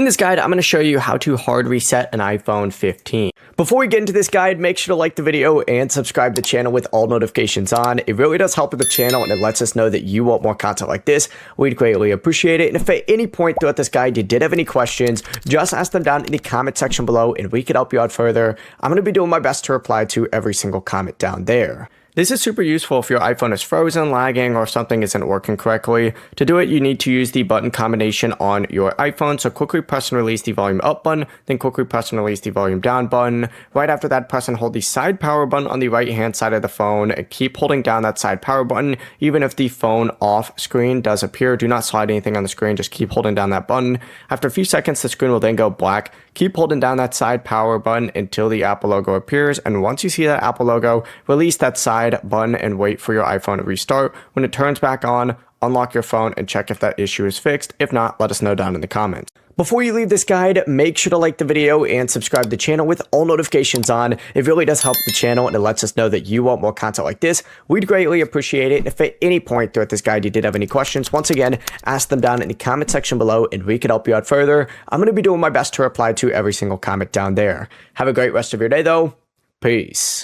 In this guide, I'm going to show you how to hard reset an iPhone 15. Before we get into this guide, make sure to like the video and subscribe to the channel with all notifications on. It really does help with the channel and it lets us know that you want more content like this. We'd greatly appreciate it. And if at any point throughout this guide you did have any questions, just ask them down in the comment section below and we could help you out further. I'm going to be doing my best to reply to every single comment down there. This is super useful if your iPhone is frozen, lagging, or something isn't working correctly. To do it, you need to use the button combination on your iPhone. So quickly press and release the volume up button, then quickly press and release the volume down button. Right after that, press and hold the side power button on the right-hand side of the phone and keep holding down that side power button. Even if the phone off screen does appear, do not slide anything on the screen, just keep holding down that button. After a few seconds, the screen will then go black. Keep holding down that side power button until the Apple logo appears, and once you see that Apple logo, release that side button and wait for your iPhone to restart. When it turns back on, unlock your phone and check if that issue is fixed. If not, let us know down in the comments. Before you leave this guide, make sure to like the video and subscribe to the channel with all notifications on. It really does help the channel and it lets us know that you want more content like this. We'd greatly appreciate it. And if at any point throughout this guide you did have any questions, once again, ask them down in the comment section below and we could help you out further. I'm going to be doing my best to reply to every single comment down there. Have a great rest of your day though. Peace.